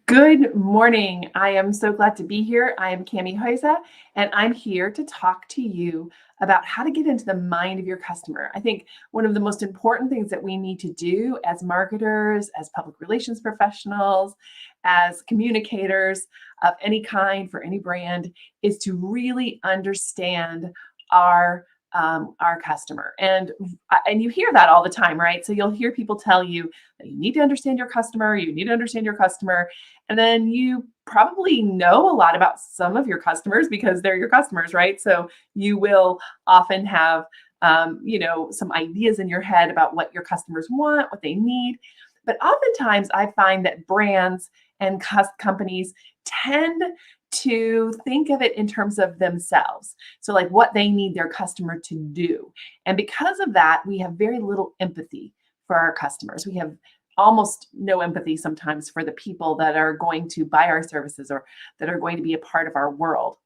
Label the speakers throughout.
Speaker 1: Good morning. I am so glad to be here. I am Cami Hoyza, and I'm here to talk to you about how to get into the mind of your customer. I think one of the most important things that we need to do as marketers, as public relations professionals, as communicators of any kind for any brand is to really understand our our customer. And you hear that all the time, right? So you'll hear people tell you that you need to understand your customer, you need to understand your customer. And then you probably know a lot about some of your customers because they're your customers, right? So you will often have some ideas in your head about what your customers want, what they need. But oftentimes I find that brands and companies tend to think of it in terms of themselves. So, like what they need their customer to do. And because of that, we have very little empathy for our customers. We have almost no empathy sometimes for the people that are going to buy our services or that are going to be a part of our world.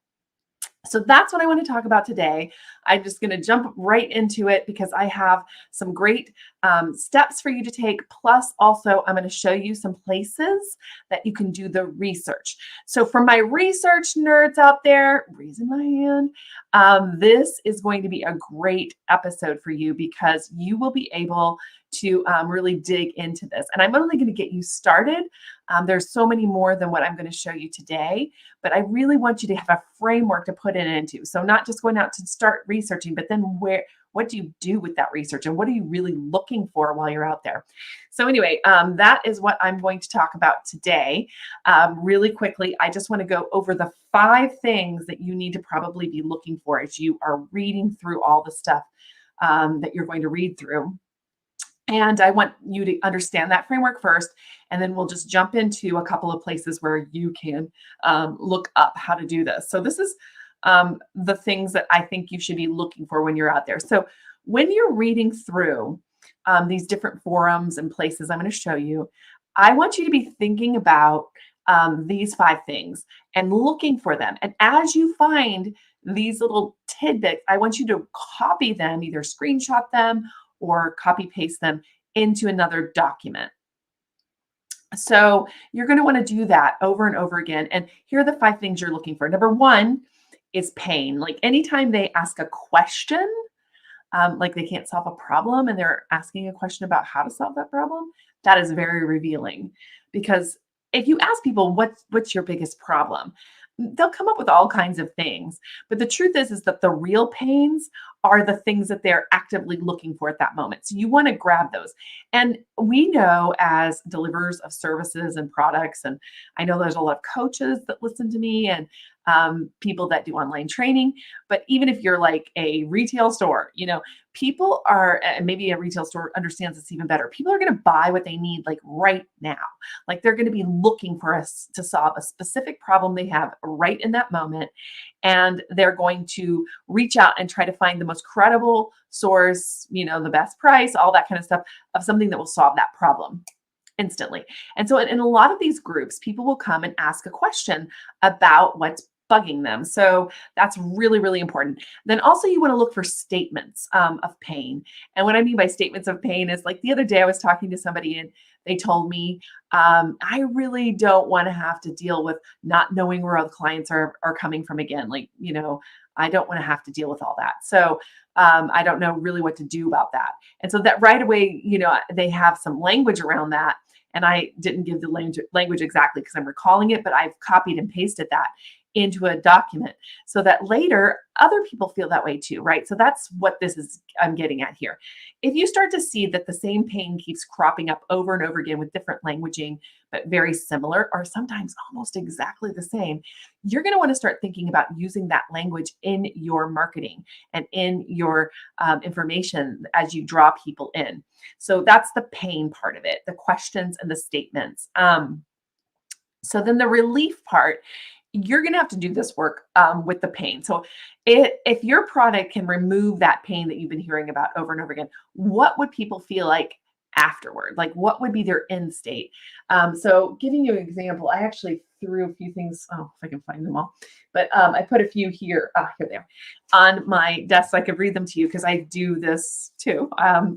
Speaker 1: So that's what I want to talk about today. I'm just going to jump right into it because I have some great steps for you to take. Plus, also, I'm going to show you some places that you can do the research. So, for my research nerds out there, raising my hand, this is going to be a great episode for you because you will be able to really dig into this. And I'm only going to get you started. There's so many more than what I'm going to show you today, but I really want you to have a framework to put it into. So not just going out to start researching, but then what do you do with that research and what are you really looking for while you're out there? So anyway, that is what I'm going to talk about today. Really quickly, I just want to go over the 5 things that you need to probably be looking for as you are reading through all the stuff that you're going to read through. And I want you to understand that framework first, and then we'll just jump into a couple of places where you can look up how to do this. So this is the things that I think you should be looking for when you're out there. So when you're reading through these different forums and places I'm going to show you, I want you to be thinking about these 5 things and looking for them. And as you find these little tidbits, I want you to copy them, either screenshot them or copy paste them into another document. So you're going to want to do that over and over again. And here are the 5 things you're looking for. Number 1 is pain. Like anytime they ask a question, like they can't solve a problem and they're asking a question about how to solve that problem, that is very revealing. Because if you ask people what's your biggest problem, they'll come up with all kinds of things. But the truth is that the real pains are the things that they're actively looking for at that moment. So you want to grab those. And we know as deliverers of services and products, and I know there's a lot of coaches that listen to me and people that do online training, but even if you're like a retail store, people are, and maybe a retail store understands this even better. People are going to buy what they need like right now. Like they're going to be looking for us to solve a specific problem they have right in that moment. And they're going to reach out and try to find the most credible source, the best price, all that kind of stuff of something that will solve that problem instantly. And so in a lot of these groups, people will come and ask a question about what's bugging them. So that's really, really important. Then also you want to look for statements of pain. And what I mean by statements of pain is like the other day I was talking to somebody and they told me, I really don't want to have to deal with not knowing where other clients are coming from again. Like, I don't want to have to deal with all that. So I don't know really what to do about that. And so that right away, they have some language around that. And I didn't give the language exactly because I'm recalling it, but I've copied and pasted that into a document so that later other people feel that way too, right? So that's what this is I'm getting at here. If you start to see that the same pain keeps cropping up over and over again with different languaging, but very similar or sometimes almost exactly the same, you're going to want to start thinking about using that language in your marketing and in your information as you draw people in. So that's the pain part of it, the questions and the statements. So then the relief part, you're going to have to do this work with the pain. So if your product can remove that pain that you've been hearing about over and over again, what would people feel like afterward? Like what would be their end state? So giving you an example, I actually threw a few things, if I can find them all, but I put a few here, here they are, on my desk so I could read them to you because I do this too.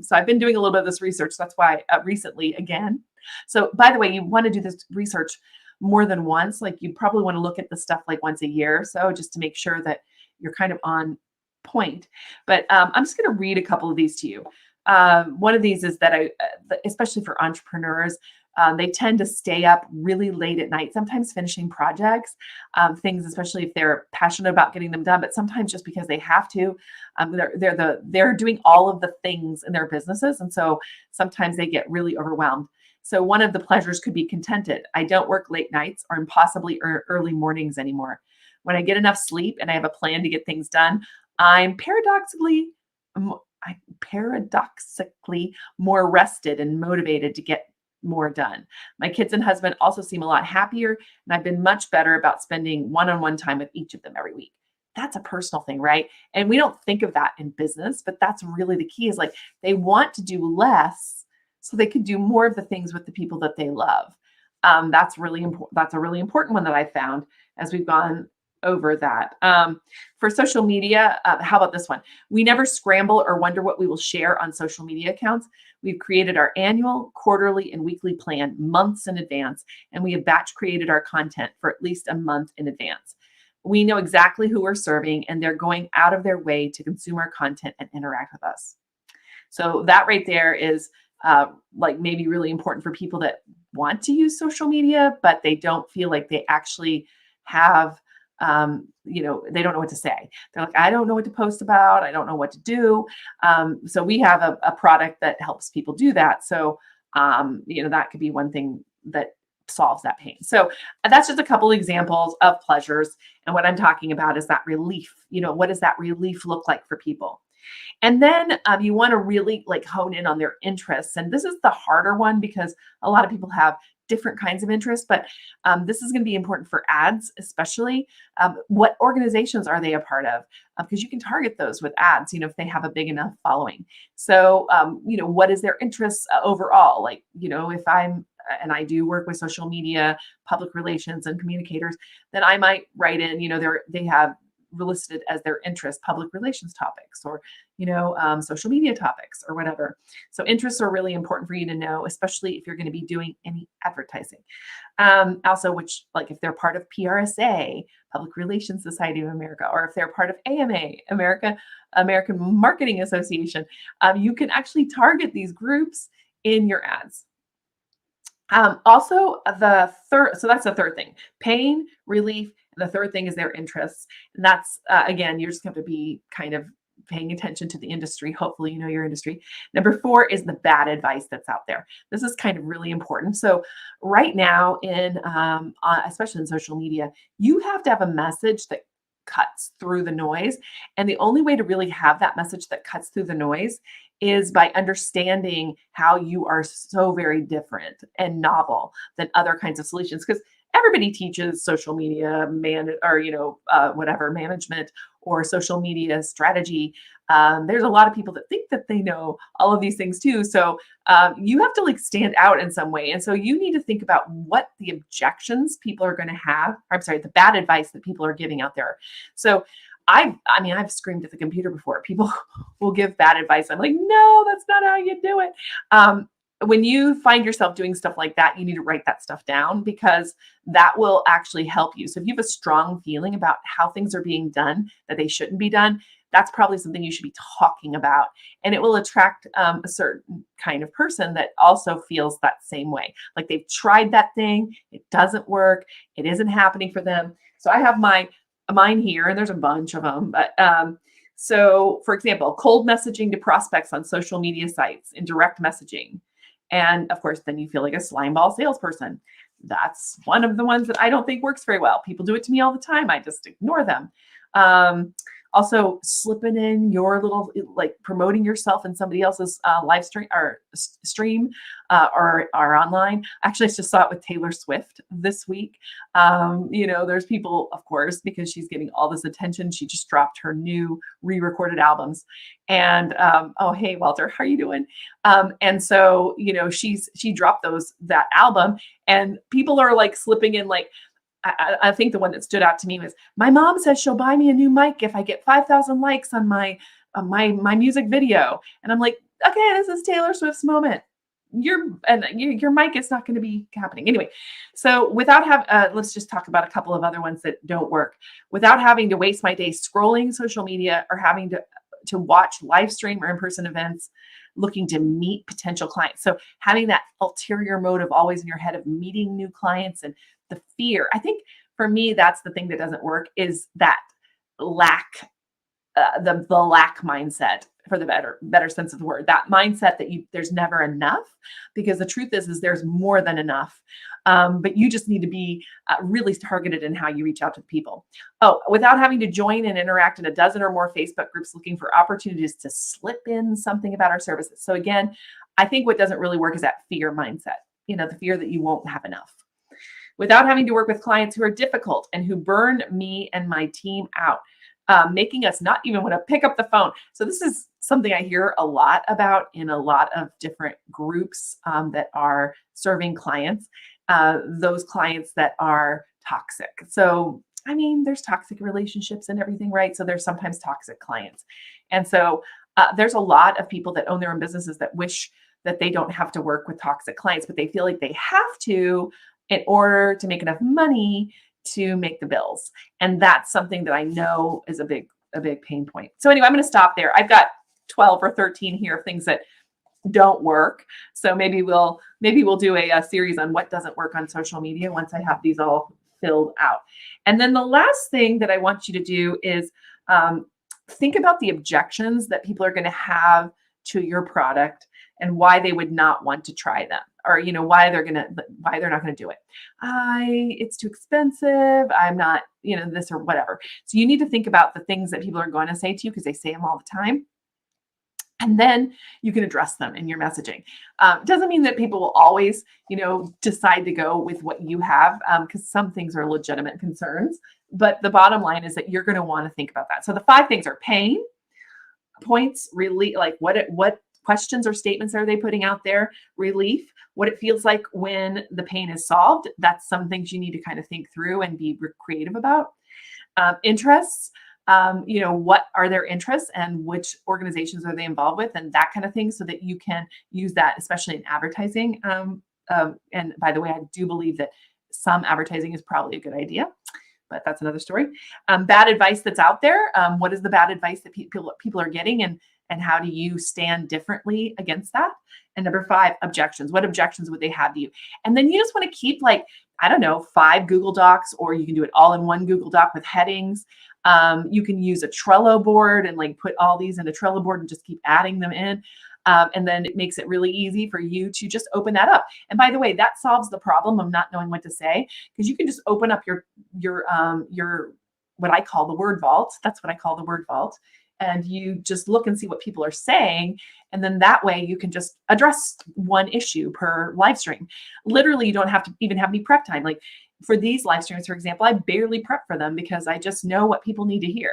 Speaker 1: So I've been doing a little bit of this research. That's why recently again. So by the way, you want to do this research more than once. Like you probably want to look at the stuff like once a year or so, just to make sure that you're kind of on point. But I'm just going to read a couple of these to you. One of these is that especially for entrepreneurs, they tend to stay up really late at night, sometimes finishing projects, things, especially if they're passionate about getting them done, but sometimes just because they have to. They're doing all of the things in their businesses, and so sometimes they get really overwhelmed. So one of the pleasures could be contented. I don't work late nights or impossibly early mornings anymore. When I get enough sleep and I have a plan to get things done, I'm paradoxically more rested and motivated to get more done. My kids and husband also seem a lot happier, and I've been much better about spending one-on-one time with each of them every week. That's a personal thing, right? And we don't think of that in business, but that's really the key, is like they want to do less so they can do more of the things with the people that they love. That's really important. That's a really important one that I found as we've gone over that. For social media, how about this one? We never scramble or wonder what we will share on social media accounts. We've created our annual, quarterly, and weekly plan months in advance, and we have batch created our content for at least a month in advance. We know exactly who we're serving, and they're going out of their way to consume our content and interact with us. So that right there is like maybe really important for people that want to use social media, but they don't feel like they actually have they don't know what to say. They're like, I don't know what to post about. I don't know what to do. So we have a product that helps people do that. So, that could be one thing that solves that pain. So that's just a couple examples of pleasures. And what I'm talking about is that relief. What does that relief look like for people? And then you want to really like hone in on their interests. And this is the harder one because a lot of people have different kinds of interests, but this is going to be important for ads, especially. What organizations are they a part of? Because you can target those with ads, if they have a big enough following. So, what is their interests overall? Like, if and I do work with social media, public relations, and communicators, then I might write in, they have listed as their interest public relations topics or social media topics or whatever. So interests are really important for you to know, especially if you're going to be doing any advertising. Also, which like if they're part of PRSA, Public Relations Society of America, or if they're part of AMA, American Marketing Association, you can actually target these groups in your ads. Also, so that's the third thing: pain, relief. And the third thing is their interests. And that's, again, you're just going to be kind of paying attention to the industry. Hopefully, you know your industry. Number 4 is the bad advice that's out there. This is kind of really important. So right now, especially in social media, you have to have a message that cuts through the noise. And the only way to really have that message that cuts through the noise is by understanding how you are so very different and novel than other kinds of solutions. Because everybody teaches social media management or social media strategy. There's a lot of people that think that they know all of these things too. So you have to like stand out in some way. And so you need to think about what the objections people are going to have. The bad advice that people are giving out there. So I've screamed at the computer before. People will give bad advice. I'm like, no, that's not how you do it. When you find yourself doing stuff like that, you need to write that stuff down because that will actually help you. So if you have a strong feeling about how things are being done, that they shouldn't be done, that's probably something you should be talking about. And it will attract a certain kind of person that also feels that same way. Like they've tried that thing, it doesn't work, it isn't happening for them. So I have mine here, and there's a bunch of them. But so, for example, cold messaging to prospects on social media sites in direct messaging. And of course, then you feel like a slimeball salesperson. That's one of the ones that I don't think works very well. People do it to me all the time. I just ignore them. Also, slipping in your little, like promoting yourself in somebody else's live stream or online. Actually, I just saw it with Taylor Swift this week. There's people, of course, because she's getting all this attention. She just dropped her new re-recorded albums. And oh, hey, Walter, how are you doing? And so, she dropped that album, and people are like slipping in like, I think the one that stood out to me was, my mom says she'll buy me a new mic if I get 5,000 likes on my music video. And I'm like, okay, this is Taylor Swift's moment. your mic is not going to be happening anyway. So without let's just talk about a couple of other ones that don't work. Without having to waste my day scrolling social media or having to watch live stream or in-person events, looking to meet potential clients. So having that ulterior motive always in your head of meeting new clients and the fear. I think for me, that's the thing that doesn't work, is that lack, the lack mindset, for the better sense of the word. That mindset that there's never enough, because the truth is there's more than enough. But you just need to be really targeted in how you reach out to people. Oh, without having to join and interact in a dozen or more Facebook groups looking for opportunities to slip in something about our services. So again, I think what doesn't really work is that fear mindset, the fear that you won't have enough. Without having to work with clients who are difficult and who burn me and my team out, making us not even want to pick up the phone. So this is something I hear a lot about in a lot of different groups that are serving clients, those clients that are toxic. So, I mean, there's toxic relationships and everything, right? So there's sometimes toxic clients. And so there's a lot of people that own their own businesses that wish that they don't have to work with toxic clients, but they feel like they have to in order to make enough money to make the bills. And that's something that I know is a big pain point. So anyway, I'm going to stop there. I've got 12 or 13 here of things that don't work. So maybe we'll do a series on what doesn't work on social media once I have these all filled out. And then the last thing that I want you to do is think about the objections that people are going to have to your product and why they would not want to try them, or why they're not going to do it. It's too expensive. I'm not, this or whatever. So you need to think about the things that people are going to say to you, because they say them all the time. And then you can address them in your messaging. Doesn't mean that people will always, decide to go with what you have, because some things are legitimate concerns. But the bottom line is that you're going to want to think about that. So the 5 things are pain points, really, like what questions or statements are they putting out there? Relief, what it feels like when the pain is solved. That's some things you need to kind of think through and be creative about. Interests, what are their interests and which organizations are they involved with, and that kind of thing, so that you can use that, especially in advertising. And by the way, I do believe that some advertising is probably a good idea, but that's another story. Bad advice that's out there. What is the bad advice that people are getting, and how do you stand differently against that? And number 5, objections. What objections would they have to you? And then you just want to keep 5 Google Docs, or you can do it all in one Google Doc with headings. You can use a Trello board and put all these in a Trello board and just keep adding them in. And then it makes it really easy for you to just open that up. And by the way, that solves the problem of not knowing what to say, because you can just open up your what I call the word vault. That's what I call the word vault. And you just look and see what people are saying. And then that way you can just address one issue per live stream. Literally, you don't have to even have any prep time. Like for these live streams, for example, I barely prep for them, because I just know what people need to hear,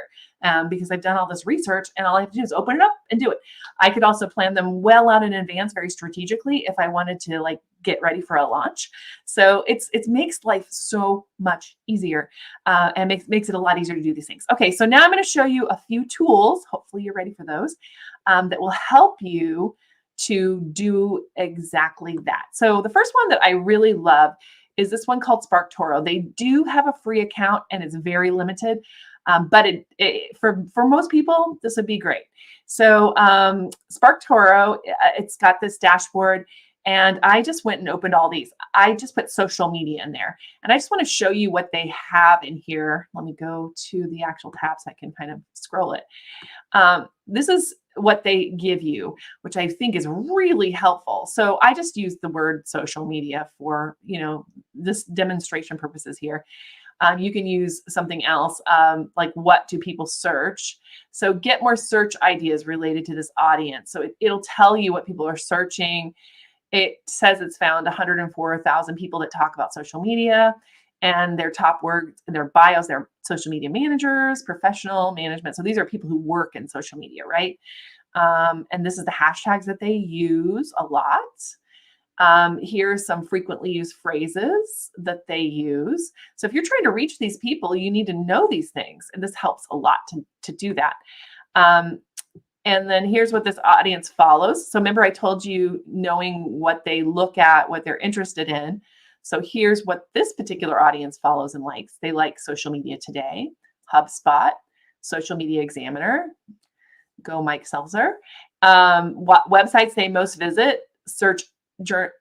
Speaker 1: because I've done all this research, and all I have to do is open it up and do it. I could also plan them well out in advance, very strategically, if I wanted to get ready for a launch. So it makes life so much easier, and makes it a lot easier to do these things. Okay, so now I'm going to show you a few tools. Hopefully you're ready for those, that will help you to do exactly that. So the first one that I really love is this one called SparkToro. They do have a free account, and it's very limited, but for most people, this would be great. So SparkToro, it's got this dashboard, and I just went and opened all these. I just put social media in there, and I just want to show you what they have in here. Let me go to the actual tab so I can kind of scroll it. This is what they give you, which I think is really helpful. So I just use the word social media for, this demonstration purposes here. You can use something else, like what do people search? So get more search ideas related to this audience. So it'll tell you what people are searching. It says it's found 104,000 people that talk about social media, and their top words in their bios, they're social media managers, professional management. So these are people who work in social media, right? And this is the hashtags that they use a lot. Here's some frequently used phrases that they use. So if you're trying to reach these people, you need to know these things, and this helps a lot to do that. And then here's what this audience follows. So remember, I told you knowing what they look at, what they're interested in. So here's what this particular audience follows and likes. They like Social Media Today, HubSpot, Social Media Examiner, Go Mike Seltzer. What websites they most visit: search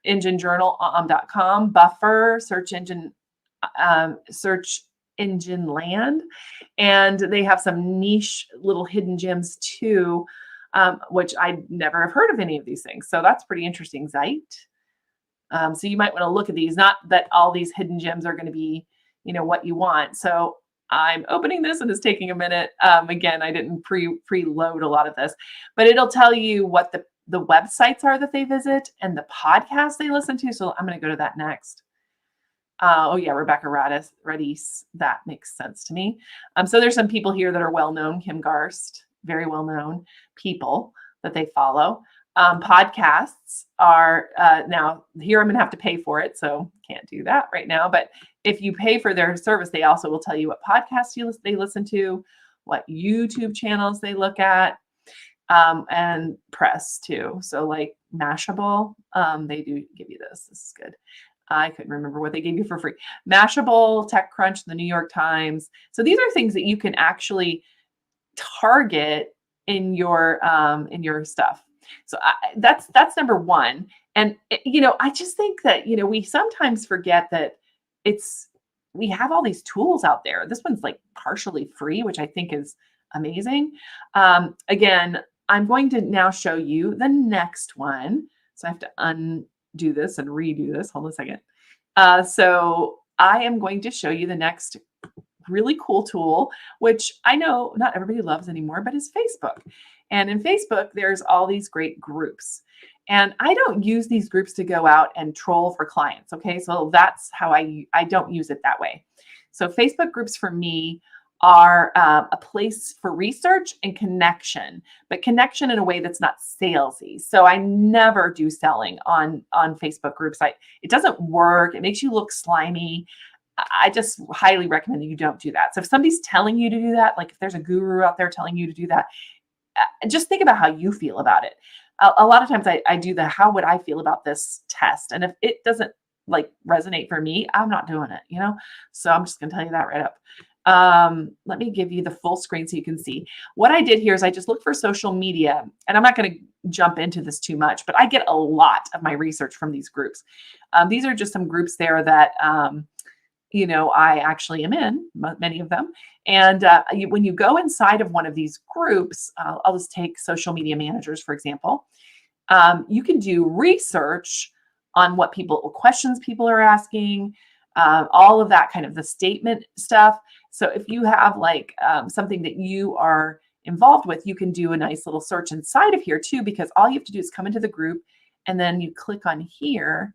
Speaker 1: engine journal.com, Buffer, search engine land. And they have some niche little hidden gems too, which I never have heard of any of these things. So that's pretty interesting. Zeit. So you might want to look at these, not that all these hidden gems are going to be, what you want. So I'm opening this and it's taking a minute. Again, I didn't preload a lot of this, but it'll tell you what the websites are that they visit and the podcasts they listen to. So I'm going to go to that next. Oh yeah, Rebecca Radis. That makes sense to me. So there's some people here that are well-known. Kim Garst, very well-known people that they follow. Podcasts are, now here I'm going to have to pay for it, so can't do that right now. But if you pay for their service, they also will tell you what podcasts they listen to, what YouTube channels they look at, and press too. So like Mashable, they do give you this. This is good. I couldn't remember what they gave you for free. Mashable, TechCrunch, the New York Times. So these are things that you can actually target in your stuff. So that's number one. And I just think that we sometimes forget that we have all these tools out there. This one's like partially free, which I think is amazing. Again, I'm going to now show you the next one. So I have to undo this and redo this. Hold on a second. So I am going to show you the next really cool tool, which I know not everybody loves anymore, but is Facebook. And in Facebook, there's all these great groups. And I don't use these groups to go out and troll for clients. Okay, so that's how I don't use it that way. So Facebook groups for me are a place for research and connection, but connection in a way that's not salesy. So I never do selling on Facebook groups. It doesn't work. It makes you look slimy. I just highly recommend that you don't do that. So if somebody's telling you to do that, like if there's a guru out there telling you to do that, just think about how you feel about it. A lot of times I do the how would I feel about this test, and if it doesn't like resonate for me, I'm not doing it. So I'm just gonna tell you that right up. Let me give you the full screen so you can see. What I did here is I just looked for social media, and I'm not going to jump into this too much, but I get a lot of my research from these groups. These are just some groups there that, I actually am in, many of them. And when you go inside of one of these groups, I'll just take social media managers, for example. You can do research on what questions people are asking, all of that kind of the statement stuff. So if you have like something that you are involved with, you can do a nice little search inside of here too, because all you have to do is come into the group and then you click on here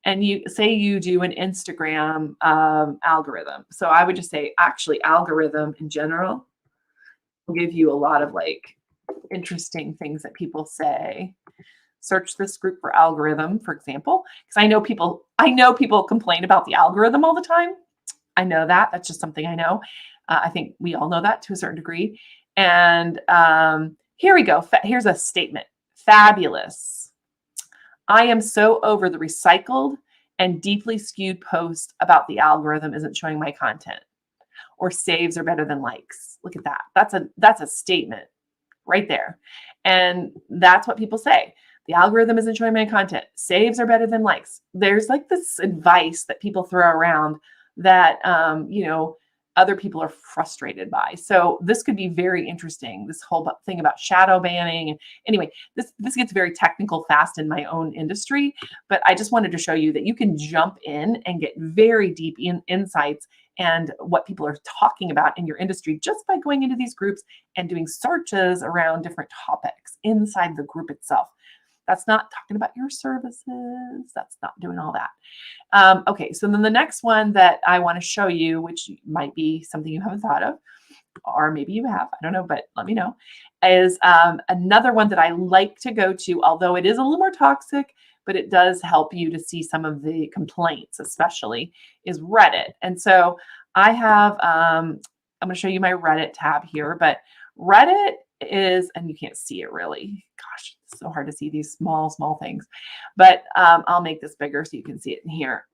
Speaker 1: and you say you do an Instagram algorithm. So I would just say actually algorithm in general will give you a lot of like interesting things that people say. Search this group for algorithm, for example, because I know people complain about the algorithm all the time. I know that. That's just something I know. I think we all know that to a certain degree. And here we go. Here's a statement. Fabulous. I am so over the recycled and deeply skewed post about the algorithm isn't showing my content, or saves are better than likes. Look at that. That's a statement right there. And that's what people say. The algorithm isn't showing my content. Saves are better than likes. There's like this advice that people throw around that, other people are frustrated by. So this could be very interesting, this whole thing about shadow banning. Anyway, this gets very technical fast in my own industry, but I just wanted to show you that you can jump in and get very deep insights and what people are talking about in your industry just by going into these groups and doing searches around different topics inside the group itself. That's not talking about your services. That's not doing all that. Okay, so then the next one that I want to show you, which might be something you haven't thought of, or maybe you have, I don't know, but let me know, is another one that I like to go to, although it is a little more toxic, but it does help you to see some of the complaints, especially, is Reddit. And so I have, I'm going to show you my Reddit tab here, but Reddit is, and you can't see it really. Gosh, it's so hard to see these small things. But I'll make this bigger so you can see it in here.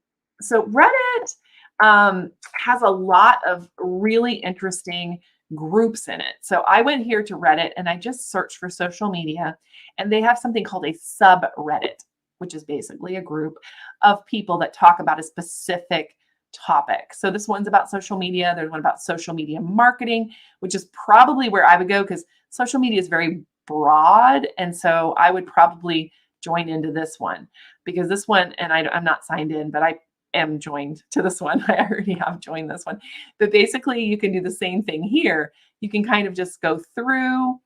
Speaker 1: So Reddit has a lot of really interesting groups in it. So I went here to Reddit and I just searched for social media, and they have something called a subreddit, which is basically a group of people that talk about a specific topic. So this one's about social media. There's one about social media marketing, which is probably where I would go because social media is very broad. And so I would probably join into this one because this one, and I'm not signed in, but I am joined to this one. I already have joined this one. But basically, you can do the same thing here. You can kind of just go through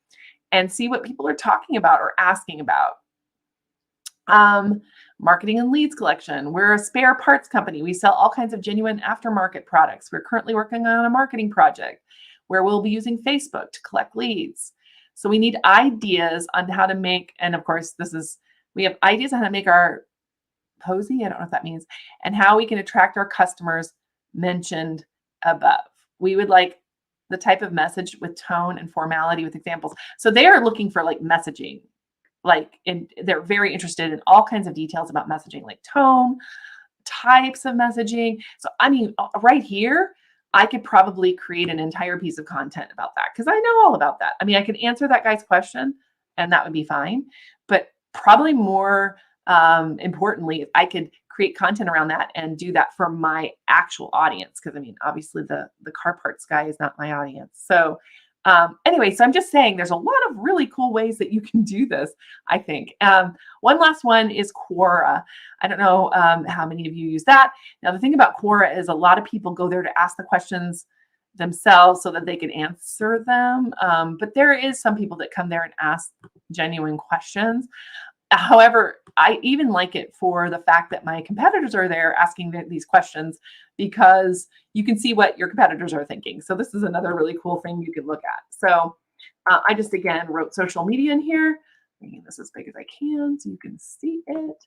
Speaker 1: and see what people are talking about or asking about. Marketing and leads collection. We're a spare parts company. We sell all kinds of genuine aftermarket products. We're currently working on a marketing project where we'll be using Facebook to collect leads. So we need ideas on how to make, and of course, we have ideas on how to make our posy, I don't know what that means, and how we can attract our customers mentioned above. We would like the type of message with tone and formality with examples. So they are looking for like messaging, they're very interested in all kinds of details about messaging, like tone, types of messaging. So I mean, right here, I could probably create an entire piece of content about that because I know all about that. I mean, I can answer that guy's question and that would be fine. But probably more importantly, I could create content around that and do that for my actual audience. Because I mean, obviously the car parts guy is not my audience. So anyway, so I'm just saying there's a lot of really cool ways that you can do this, I think. One last one is Quora. I don't know how many of you use that. Now, the thing about Quora is a lot of people go there to ask the questions themselves so that they can answer them. But there is some people that come there and ask genuine questions. However, I even like it for the fact that my competitors are there asking these questions because you can see what your competitors are thinking. So this is another really cool thing you can look at. So I just, again, wrote social media in here, making this as big as I can so you can see it.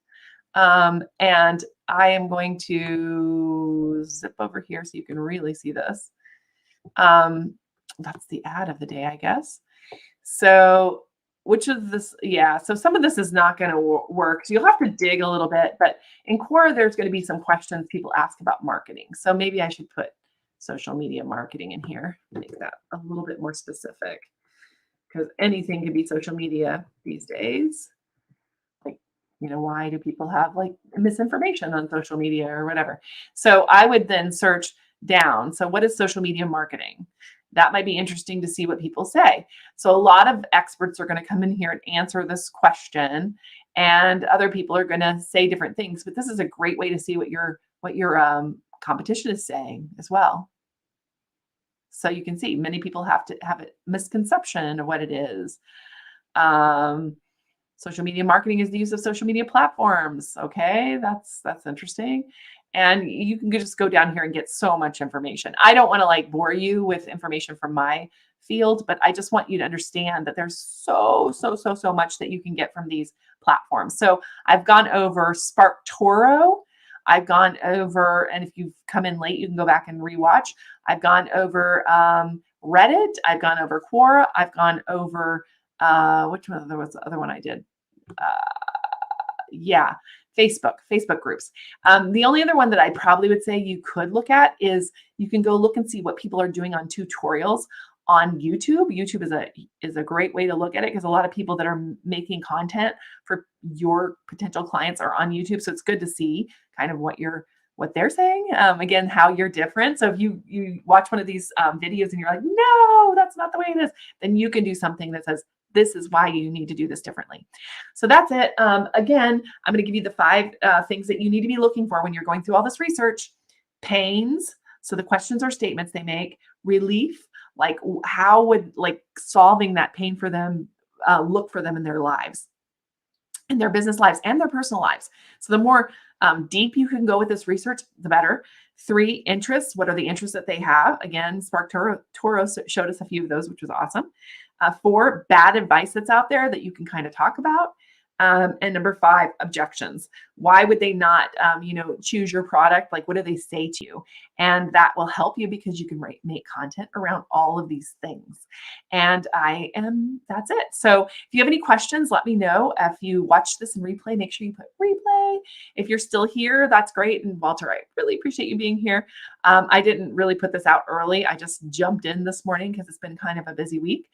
Speaker 1: And I am going to zip over here so you can really see this. That's the ad of the day, I guess. So which of this, yeah, so some of this is not going to work. So you'll have to dig a little bit, but in Quora, there's going to be some questions people ask about marketing. So maybe I should put social media marketing in here, make that a little bit more specific because anything can be social media these days. Like, why do people have like misinformation on social media or whatever? So I would then search down. So what is social media marketing? That might be interesting to see what people say. So a lot of experts are going to come in here and answer this question, and other people are going to say different things. But this is a great way to see what your competition is saying as well. So you can see many people have a misconception of what it is. Social media marketing is the use of social media platforms. Okay, that's interesting. And you can just go down here and get so much information. I don't want to like bore you with information from my field, but I just want you to understand that there's so much that you can get from these platforms. So I've gone over SparkToro. I've gone over, and if you've come in late, you can go back and rewatch. I've gone over Reddit. I've gone over Quora. I've gone over, which one? There was the other one I did. Yeah, Facebook groups. The only other one that I probably would say you could look at is you can go look and see what people are doing on tutorials on YouTube. YouTube is a great way to look at it because a lot of people that are making content for your potential clients are on YouTube. So it's good to see kind of what they're saying. Again, how you're different. So if you watch one of these videos and you're like, no, that's not the way it is, then you can do something that says, this is why you need to do this differently. So that's it. Again, I'm going to give you the 5 things that you need to be looking for when you're going through all this research. Pains. So the questions or statements they make. Relief. Like how would like solving that pain for them look for them in their lives, in their business lives and their personal lives. So the more deep you can go with this research, the better. 3, interests. What are the interests that they have? Again, SparkToro showed us a few of those, which was awesome. 4, bad advice that's out there that you can kind of talk about. And number 5, objections. Why would they not, choose your product? Like, what do they say to you? And that will help you because you can make content around all of these things. And that's it. So if you have any questions, let me know. If you watch this in replay, make sure you put replay. If you're still here, that's great. And Walter, I really appreciate you being here. I didn't really put this out early. I just jumped in this morning because it's been kind of a busy week.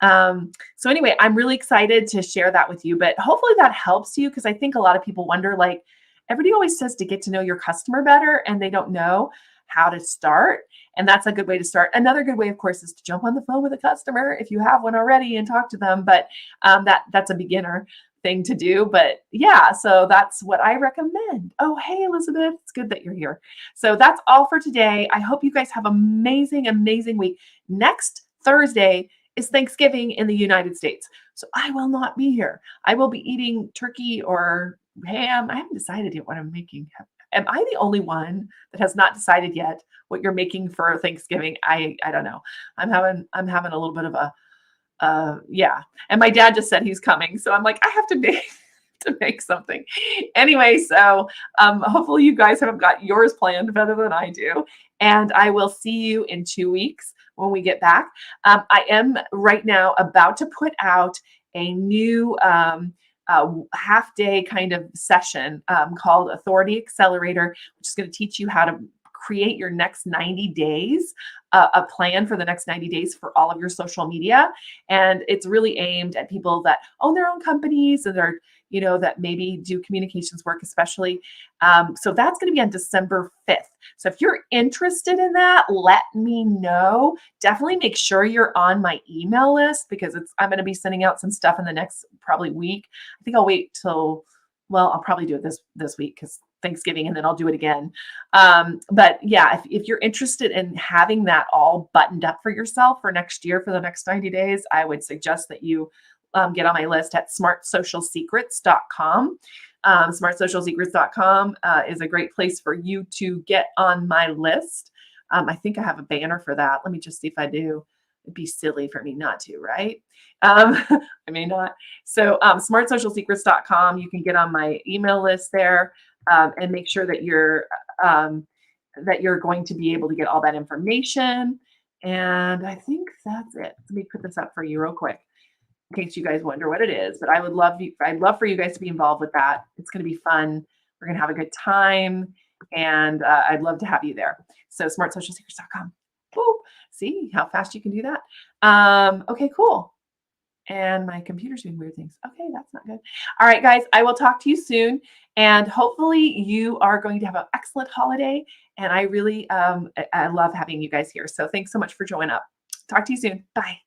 Speaker 1: So anyway, I'm really excited to share that with you, but hopefully that helps you because I think a lot of people wonder, like, everybody always says to get to know your customer better and they don't know how to start. And that's a good way to start. Another good way, of course, is to jump on the phone with a customer if you have one already and talk to them. But that's a beginner thing to do. But yeah, so that's what I recommend. Oh, hey, Elizabeth, it's good that you're here. So that's all for today. I hope you guys have amazing, amazing week. Next Thursday is Thanksgiving in the United States. So I will not be here. I will be eating turkey or ham. I haven't decided yet what I'm making. Am I the only one that has not decided yet what you're making for Thanksgiving? I don't know. I'm having a little bit of a yeah. And my dad just said he's coming. So I'm like, I have to make something. Anyway, so hopefully you guys have got yours planned better than I do. And I will see you in 2 weeks when we get back. I am right now about to put out a new half-day kind of session called Authority Accelerator, which is going to teach you how to create your next 90 days, a plan for the next 90 days for all of your social media. And it's really aimed at people that own their own companies and they're, that maybe do communications work, especially. So that's going to be on December 5th. So if you're interested in that, let me know. Definitely make sure you're on my email list because I'm going to be sending out some stuff in the next probably week. I think I'll wait till, well, I'll probably do it this week because Thanksgiving, and then I'll do it again. But yeah, if you're interested in having that all buttoned up for yourself for next year, for the next 90 days, I would suggest that you get on my list at smartsocialsecrets.com. Smartsocialsecrets.com is a great place for you to get on my list. I think I have a banner for that. Let me just see if I do. It'd be silly for me not to, right? I may not. So smartsocialsecrets.com, you can get on my email list there and make sure that you're going to be able to get all that information. And I think that's it. Let me put this up for you real quick in case you guys wonder what it is. But I'd love for you guys to be involved with that. It's going to be fun. We're going to have a good time. And I'd love to have you there. So smartsocialsecrets.com. Woo. See how fast you can do that? Okay, cool. And my computer's doing weird things. Okay, that's not good. All right, guys, I will talk to you soon. And hopefully you are going to have an excellent holiday. And I really, I love having you guys here. So thanks so much for joining up. Talk to you soon. Bye.